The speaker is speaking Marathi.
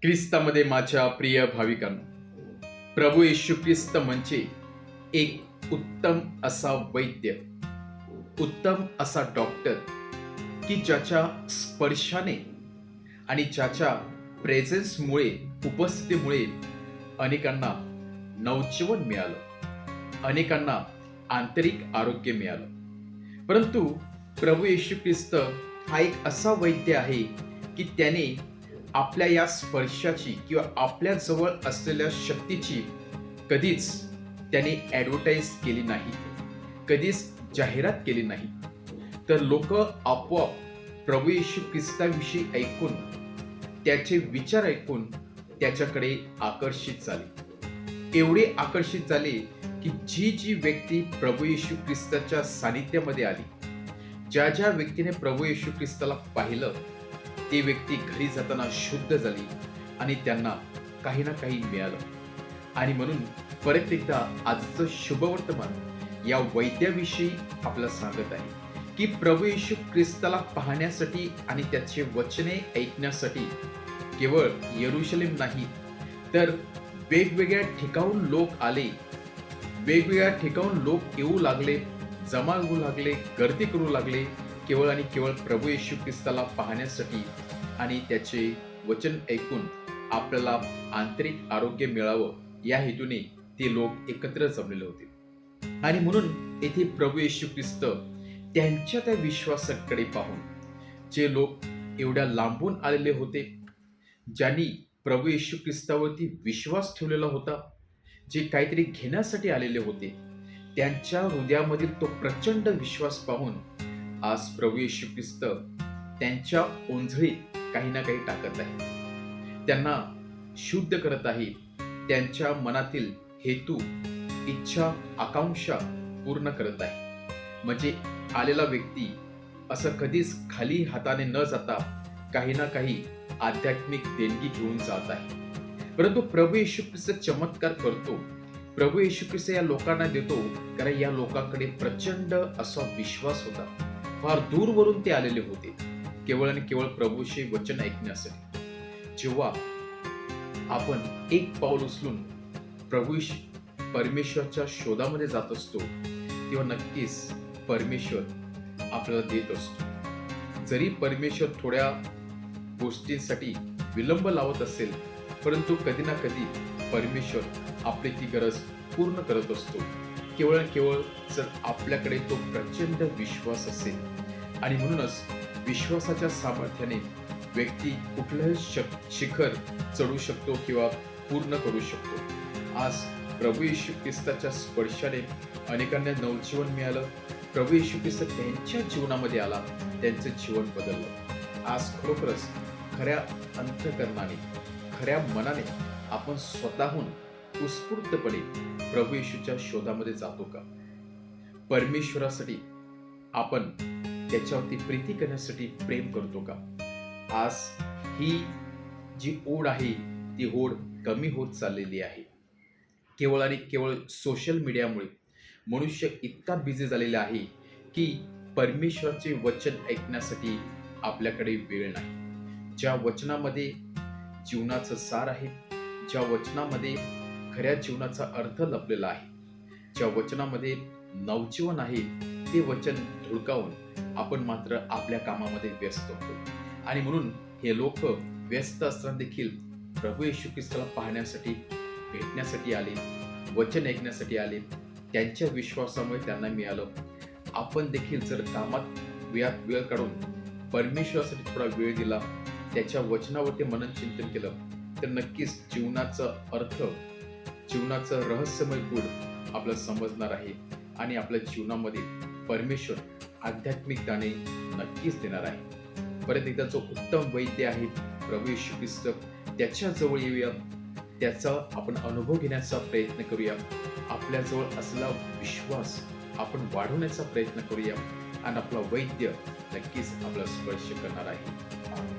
ख्रिस्तामध्ये माझ्या प्रिय भाविकांनो, प्रभू येशू ख्रिस्त म्हणजे एक उत्तम असा वैद्य, उत्तम असा डॉक्टर की ज्याच्या स्पर्शाने आणि ज्याच्या प्रेझेन्समुळे, उपस्थितीमुळे अनेकांना नवजीवन मिळालं, अनेकांना आंतरिक आरोग्य मिळालं. परंतु प्रभू येशू ख्रिस्त हा एक असा वैद्य आहे की त्याने आपल्या या स्पर्शाची किंवा आपल्या जवळ असलेल्या शक्तीची कधीच त्याने ॲडव्हर्टाईज केली नाही, कधीच जाहिरात केली नाही. तर लोक आपोआप प्रभू येशू ख्रिस्ताविषयी ऐकून, त्याचे विचार ऐकून त्याच्याकडे आकर्षित झाले. एवढे आकर्षित झाले की जी व्यक्ती प्रभू येशू ख्रिस्ताच्या सानिध्यामध्ये आली, ज्या व्यक्तीने प्रभू येशू ख्रिस्ताला पाहिलं, ती व्यक्ती घरी जाताना शुद्ध झाली आणि त्यांना काही ना काही मिळालं. आणि म्हणून परत एकदा आजचं शुभवर्तमान या वैद्याविषयी आपल्याला सांगत आहे की प्रभू येशू ख्रिस्ताला पाहण्यासाठी आणि त्याचे वचने ऐकण्यासाठी केवळ यरूशलेम नाही, तर वेगवेगळ्या ठिकाणून लोक आले, वेगवेगळ्या ठिकाणून लोक येऊ लागले, जमा होऊ लागले, गर्दी करू लागले, केवळ आणि केवळ प्रभू येशू ख्रिस्ताला पाहण्यासाठी आणि त्याचे वचन ऐकून आपल्याला आंतरिक आरोग्य मिळावं या हेतूने ते लोक एकत्र जमलेले होते. आणि म्हणून येथे प्रभू येशू ख्रिस्त त्यांच्या त्या विश्वासाकडे पाहून, जे लोक एवढ्या लांबून आलेले होते, ज्यांनी प्रभू येशू ख्रिस्तावरती विश्वास ठेवलेला होता, जे काहीतरी घेण्यासाठी आलेले होते, त्यांच्या हृदयामधील तो प्रचंड विश्वास पाहून आज प्रभू येशू ख्रिस्त त्यांच्या ओंजळीत काही ना काही टाकत आहे, त्यांना शुद्ध करत आहे, त्यांच्या मनातील हेतू, इच्छा, आकांक्षा पूर्ण करत आहे. म्हणजे आलेला व्यक्ती असं कधीच खाली हाताने न जाता काही ना काही आध्यात्मिक देणगी घेऊन जात आहे. परंतु प्रभू येशू ख्रिस्त चमत्कार करतो. प्रभू येशू ख्रिस्त या लोकांना देतो, कारण या लोकांकडे प्रचंड असा विश्वास होता. फार दूरवरून ते आलेले होते, केवळ आणि केवळ प्रभूचे वचन ऐकण्यासाठी. जेव्हा आपण एक पाऊल उचलून प्रभू परमेश्वरच्या शोधामध्ये जात असतो, तेव्हा नक्कीच परमेश्वर आपल्याला देत असतो. जरी परमेश्वर थोड्या गोष्टींसाठी विलंब लावत असेल, परंतु कधी ना कधी परमेश्वर आपली ती गरज पूर्ण करत असतो, केवळ केवळ जर आपल्याकडे तो प्रचंड विश्वास असेल. आणि म्हणूनच विश्वासाच्या सामर्थ्याने व्यक्ती कुठलंही शिखर चढू शकतो किंवा पूर्ण करू शकतो. आज प्रभू येशू ख्रिस्ताच्या स्पर्शाने अनेकांना नवजीवन मिळालं. प्रभू येशू ख्रिस्त त्यांच्या जीवनामध्ये आला, त्यांचं जीवन बदललं. आज खरोखरच खऱ्या अंतःकरणाने, खऱ्या मनाने आपण स्वतःहून उत्स्फूर्तपणे प्रभू येशूच्या शोधामध्ये जातो का? परमेश्वरासाठी आपण त्याच्यावरती प्रीती करण्यासाठी प्रेम करतो का? आज ही जी ओढ आहे, ती ओढ कमी होत चाललेली आहे. केवळ आणि केवळ सोशल मीडियामुळे मनुष्य इतका बिझी झालेला आहे की परमेश्वराचे वचन ऐकण्यासाठी आपल्याकडे वेळ नाही. ज्या वचनामध्ये जीवनाचं सार आहे, ज्या वचनामध्ये खऱ्या जीवनाचा अर्थ लपलेला आहे, ज्या वचनामध्ये नवजीवन आहे, ते वचन धुडकावून आपण मात्र आपल्या कामामध्ये व्यस्त होतो. आणि म्हणून हे लोक व्यस्त असताना देखील प्रभू येशू ख्रिस्ताला पाहण्यासाठी, भेटण्यासाठी आले, वचन ऐकण्यासाठी आले. त्यांच्या विश्वासामुळे त्यांना मिळालं. आपण देखील जर कामात वेळ काढून परमेश्वरासाठी थोडा वेळ दिला, त्याच्या वचनावरती मनन चिंतन केलं, तर नक्कीच जीवनाचा अर्थ, जीवनाचं रहस्यमय गुण आपल्याला समजणार आहे आणि आपल्या जीवनामध्ये परमेश्वर आध्यात्मिक दाणे नक्कीच देणार आहे. परत एकदा जो उत्तम वैद्य आहे प्रभू येशू ख्रिस्त, त्याच्या जवळ येऊया, त्याचा आपण अनुभव घेण्याचा प्रयत्न करूया. आपल्याजवळ असलेला विश्वास आपण वाढवण्याचा प्रयत्न करूया आणि आपला वैद्य नक्कीच आपला स्पर्श करणार आहे.